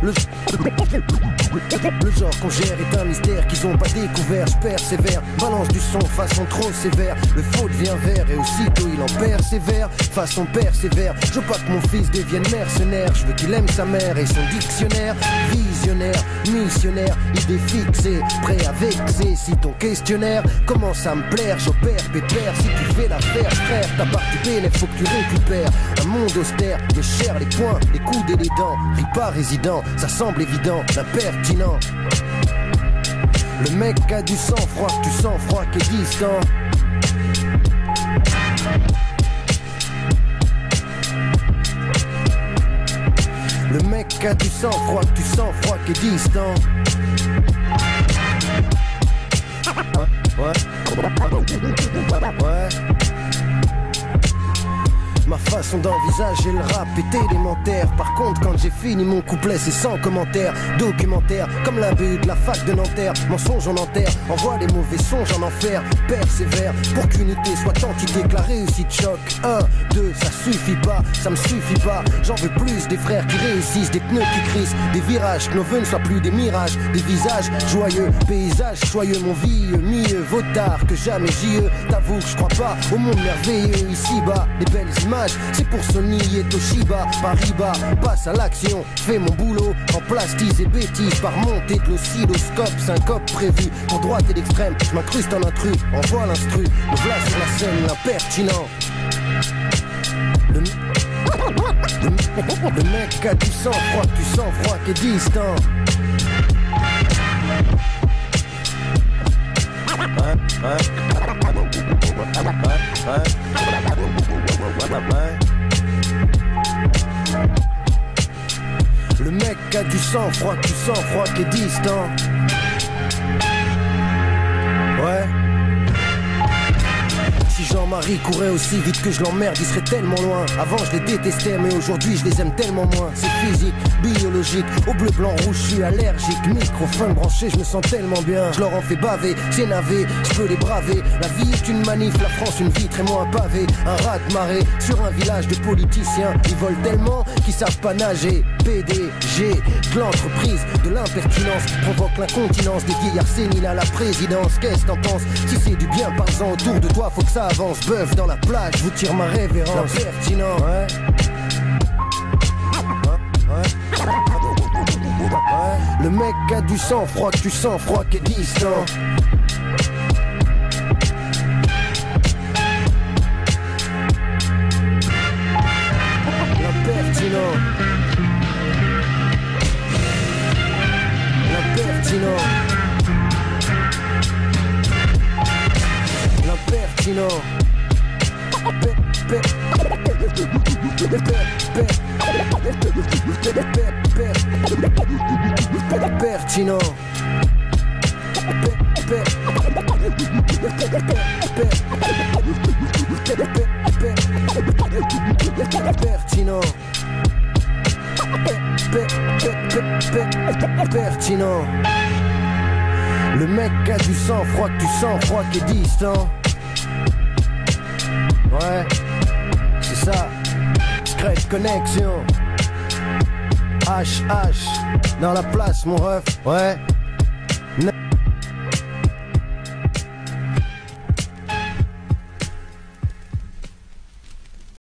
Le genre qu'on gère est un mystère qu'ils ont pas découvert. Je persévère, balance du son façon trop sévère. Le faux devient vert et aussitôt il en persévère. Façon persévère, je veux pas que mon fils devienne mercenaire. Je veux qu'il aime sa mère et son dictionnaire. Visionnaire, missionnaire, idée fixée, prêt à vexer. Si ton questionnaire commence à me plaire, j'opère pépère. Si tu fais l'affaire, frère, ta partie bénéf, faut que tu récupères. Un monde austère, les chairs, les poings, les coudes et les dents. Ris pas résident, ça semble évident, impertinent. Le mec a du sang-froid, que tu sens froid qui est distant. Le mec a du sang-froid, que tu sens froid qui est distant. Ouais. Ma façon d'envisager le rap est élémentaire. Par contre quand j'ai fini mon couplet c'est sans commentaire. Documentaire comme la BU de la fac de Nanterre. Mensonge en enterre, envoie les mauvais songes en enfer. Persévère pour qu'unité soit entité, que la réussite choque. 1, 2, ça suffit pas, ça me suffit pas. J'en veux plus des frères qui réussissent, des pneus qui crissent, des virages, que nos vœux ne soient plus des mirages. Des visages joyeux, paysages joyeux. Mon vieux, mieux vaut tard que jamais j'y t'avoue que je crois pas au monde merveilleux ici-bas. Des belles images, c'est pour Sony et Toshiba. Paris-Bas, passe à l'action, fais mon boulot. Remplace tease et bêtises par montée de l'oscilloscope. Syncope prévu pour droite et d'extrême. Je m'incruste en intrus, envoie l'instru. Me voilà sur la scène, l'impertinent. Le mec a du sang-froid, du sang-froid qui est distant. Le mec a du sang-froid, du sang-froid qui est distant. Ouais. Si Jean-Marie courait aussi vite que je l'emmerde, il serait tellement loin. Avant je les détestais mais aujourd'hui je les aime tellement moins. C'est physique, biologique, au bleu, blanc, rouge je suis allergique. Microphone branché, je me sens tellement bien. Je leur en fais baver, c'est navé, je peux les braver. La vie est une manif, la France une vitre et moi un pavé. Un raz de marée sur un village de politiciens. Ils volent tellement qu'ils savent pas nager. PDG de l'entreprise, de l'impertinence provoque l'incontinence des vieillards séniles à la présidence. Qu'est-ce que t'en penses? Si c'est du bien, parle-en autour de toi, faut que ça avance. Bœuf dans la plage, je vous tire ma révérence. Impertinent, ouais. Le mec a du sang-froid, que tu sens froid qui est distant. L'impertinent. L'impertinent. L'impertinent. Pertinent. Pertinent. Pertinent. Le mec a du sang-froid, que tu sens froid qui est distant. Ouais, c'est ça. Secret connexion. HH dans la place mon ref. Ouais.